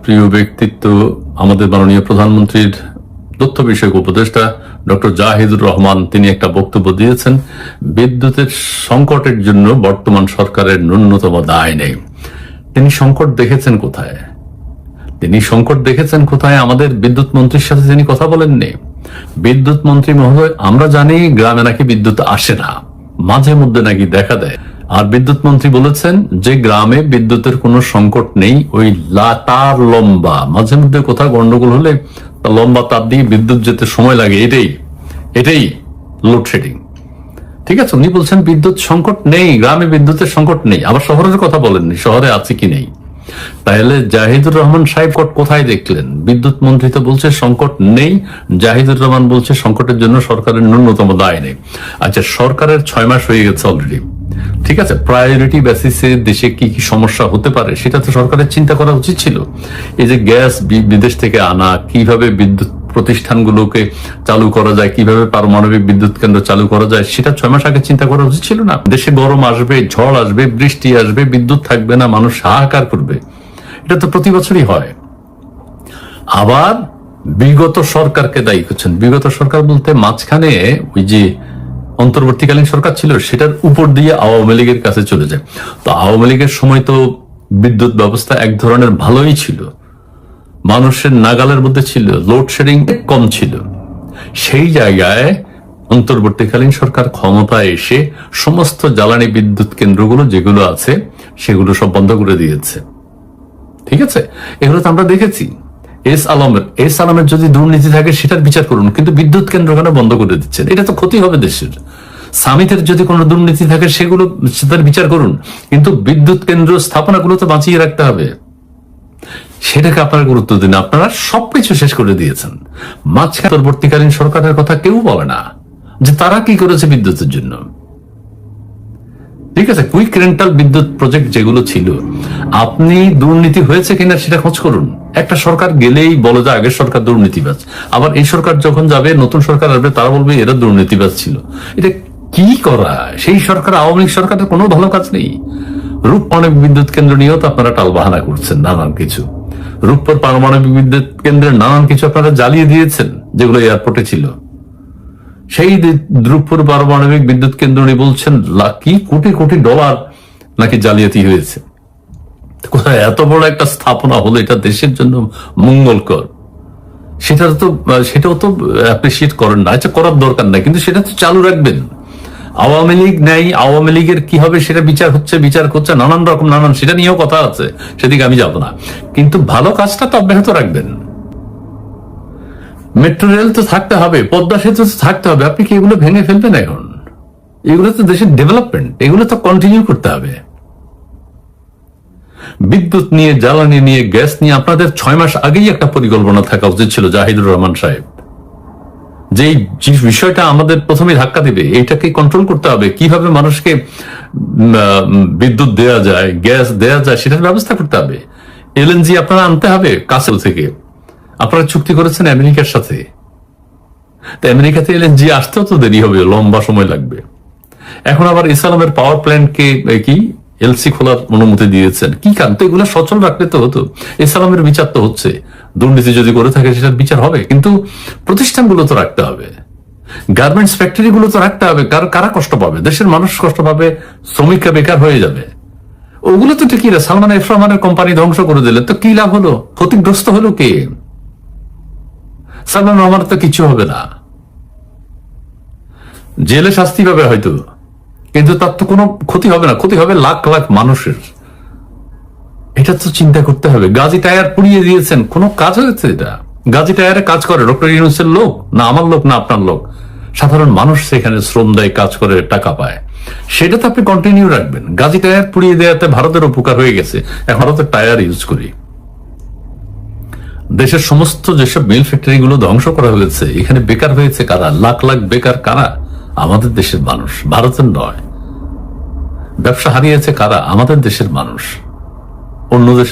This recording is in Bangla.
প্রিয় ব্যক্তিত্ব আমাদের মাননীয় প্রধানমন্ত্রীর তথ্য বিষয়ক উপদেষ্টা ডক্টর জাহিদুর রহমান তিনি একটা বক্তব্য দিয়েছেন, বিদ্যুতের সংকটের জন্য বর্তমান সরকারের ন্যূনতম দায় নেই। তিনি সংকট দেখেছেন কোথায়? আমাদের বিদ্যুৎ মন্ত্রীর সাথে তিনি কথা বলেননি। বিদ্যুৎ মন্ত্রী মহোদয়, আমরা জানি গ্রামে নাকি বিদ্যুৎ আসে না, মাঝে মধ্যে নাকি দেখা দেয়। আর বিদ্যুৎ মন্ত্রী বলেছেন যে গ্রামে বিদ্যুতের কোনো সংকট নেই, ওই তার লম্বা, মাঝে মধ্যে কোথাও গন্ডগোল হলে লম্বা তার দিয়ে বিদ্যুৎ যেতে সময় লাগে, এটাই লোডশেডিং। ঠিক আছে, উনি বলছেন বিদ্যুৎ সংকট নেই, গ্রামে বিদ্যুতের সংকট নেই। আবার শহরের কথা বলেননি, শহরে আছে কি নেই। তাহলে জাহিদুর রহমান সাহেব কোথায় দেখলেন? বিদ্যুৎ মন্ত্রী তো বলছে সংকট নেই, জাহিদুর রহমান বলছে সংকটের জন্য সরকারের ন্যূনতম দায় নেই। আচ্ছা, সরকারের 6 মাস হয়ে গেছে অলরেডি, ঠিক আছে, প্রায়োরিটি বেসিসে দেশে কি কি সমস্যা হতে পারে সেটা তো সরকারের চিন্তা করা উচিত ছিল। এই যে গ্যাস বিদেশ থেকে আনা, কিভাবে বিদ্যুৎ প্রতিষ্ঠানগুলোকে চালু করা যায়, কিভাবে পারমাণবিক বিদ্যুৎ কেন্দ্র চালু করা যায়, সেটা 6 মাস আগে চিন্তা করা উচিত ছিল না? দেশে গরম আসবে, ঝড় আসবে, বৃষ্টি আসবে, বিদ্যুৎ থাকবে না, মানুষ হাহাকার করবে। এটা তো প্রতি বছরই হয়। আবার বিগত সরকারকে দায়ী করছেন। বিগত সরকার বলতে মাঝখানে ওই যে অন্তর্বর্তীকালীন সরকার ছিল, সেটার উপর দিয়ে আওয়ামী লীগের কাছে চলে যায়। তো আওয়ামী লীগের সময় তো বিদ্যুৎ ব্যবস্থা এক ধরনের ভালোই ছিল, মানুষের নাগালের মধ্যে ছিল, লোডশেডিং কম ছিল। সেই জায়গায় অন্তর্বর্তীকালীন সরকার ক্ষমতায় এসে সমস্ত জ্বালানি বিদ্যুৎ কেন্দ্রগুলো যেগুলো আছে সেগুলো সব বন্ধ করে দিয়েছে। ঠিক আছে, এগুলো তো আমরা দেখেছি। এস আলমের যদি দুর্নীতি থাকে সেটার বিচার করুন, কিন্তু বিদ্যুৎ কেন্দ্র কেন বন্ধ করে দিচ্ছেন? এটা তো ক্ষতি হবে দেশের। সামিতের যদি কোনো দুর্নীতি থাকে সেটার বিচার করুন, কিন্তু বিদ্যুৎ কেন্দ্র স্থাপনাগুলো তো বাঁচিয়ে রাখতে হবে। সেটাকে আপনারা গুরুত্ব দিন। আপনারা সবকিছু শেষ করে দিয়েছেন। মাঝখানে পরবর্তীকালীন সরকারের কথা কেউ বলে না যে তারা কি করেছে বিদ্যুতের জন্য। ঠিক আছে, কুইক রেন্টাল বিদ্যুৎ প্রজেক্ট যেগুলো ছিল, আপনি দুর্নীতি হয়েছে কিনা সেটা খোঁজ করুন। একটা সরকার গেলেই বলে যে আগের সরকার দুর্নীতিবাজ, আবার এই সরকার যখন যাবে, নতুন সরকার আসবে, তারা বলবে এরা দুর্নীতিবাজ ছিল। এটা কি করা? সেই সরকার, আওয়ামী লীগ সরকারের কোনো ভালো কাজ নেই। রূপপারমাণবিক বিদ্যুৎ কেন্দ্র নিয়েও তো আপনারা টালবাহানা করছেন, নানান কিছু। রূপপুর পারমাণবিক বিদ্যুৎ কেন্দ্রের নানান কিছু আপনারা জ্বালিয়ে দিয়েছেন, যেগুলো এয়ারপোর্টে ছিল। সেই রূপপুর পারমাণবিক বিদ্যুৎ কেন্দ্র নিয়ে বলছেন কি কোটি কোটি ডলার নাকি জালিয়াতি হয়েছে। কোথায় এত বড় একটা স্থাপনা হলো, এটা দেশের জন্য মঙ্গলকর, সেটাও তো অ্যাপ্রিসিয়েট করেন না। আচ্ছা, করার দরকার নাই, কিন্তু সেটা তো চালু রাখবেন। আওয়ামী লীগ নেই, আওয়ামী লীগের কি হবে সেটা বিচার করছে নানান রকম, সেটা নিয়েও কথা আছে, সেদিকে আমি যাব না। কিন্তু ভালো কাজটা তো অব্যাহত রাখবেন। মেট্রো রেল তো থাকতে হবে, পদ্মা সেতু তো থাকতে হবে। আপনি কি এগুলো ভেঙে ফেলবেন এখন? এগুলো তো দেশের ডেভেলপমেন্ট, এগুলো তো কন্টিনিউ করতে হবে। বিদ্যুৎ নিয়ে, জ্বালানি নিয়ে, গ্যাস নিয়ে আপনাদের 6 মাস আগেই একটা পরিকল্পনা থাকা উচিত ছিল জাহিদুর রহমান সাহেব। যে বিষয়টা আমাদের প্রথমে ধাক্কা দিবে, এইটাকে কন্ট্রোল করতে হবে। কিভাবে মানুষকে বিদ্যুৎ দেওয়া যায়, গ্যাস দেওয়া যায়, সেটার ব্যবস্থা করতে হবে। এলএনজি আপনারা আনতে হবে কাছে থেকে। আপনারা চুক্তি করেছেন আমেরিকার সাথে, তো আমেরিকাতে এলএনজি আসতেও তো দেরি হবে, লম্বা সময় লাগবে। এখন আবার ইসলামের পাওয়ার প্ল্যান্টকে কি এলসি খোলার অনুমতি দিয়েছেন, কি কারণ? তো এগুলো সচল রাখলে তো হতো। ইসলামের বিচার তো হচ্ছে, দুর্নীতি যদি করে থাকে সেটার বিচার হবে, কিন্তু প্রতিষ্ঠানগুলো তো রাখতে হবে, গার্মেন্টস ফ্যাক্টরি গুলো তো রাখতে হবে। কারা কষ্ট পাবে? দেশের মানুষ কষ্ট পাবে, শ্রমিকরা বেকার হয়ে যাবে। ওগুলো তো ঠিকই, সালমান এফ রহমানের কোম্পানি ধ্বংস করে দিলে তো কি লাভ হলো? ক্ষতিগ্রস্ত হলো কে? সালমান রহমানের তো কিছু হবে না, জেলে শাস্তি পাবে হয়তো, কিন্তু তার তো কোনো ক্ষতি হবে না। ক্ষতি হবে লাখ লাখ মানুষের। এটা তো চিন্তা করতে হবে। গাজী টায়ার পুড়িয়ে দিয়েছেন, কোনো কাজ হয়েছে? এটা গাজী টায়ারে কাজ করে ডক্টর ইউনূসের লোক না আমার লোক না আপনার লোক? সাধারণ মানুষ সেখানে শ্রম দেয়, কাজ করে, টাকা পায়। সেটা তো আপনি কন্টিনিউ রাখবেন। গাজী টায়ার পুড়িয়ে দেওয়াতে ভারতের উপকার হয়ে গেছে, এখন ভারতের টায়ার ইউজ করি। দেশের সমস্ত যেসব মিল ফ্যাক্টরি গুলো ধ্বংস করা হয়েছে, এখানে বেকার হয়েছে কারা? লাখ লাখ বেকার কারা? আমাদের দেশের মানুষ, ভারতের নয়। ব্যবসা হারিয়েছে কারা? আমাদের দেশের মানুষ। অন্য দেশ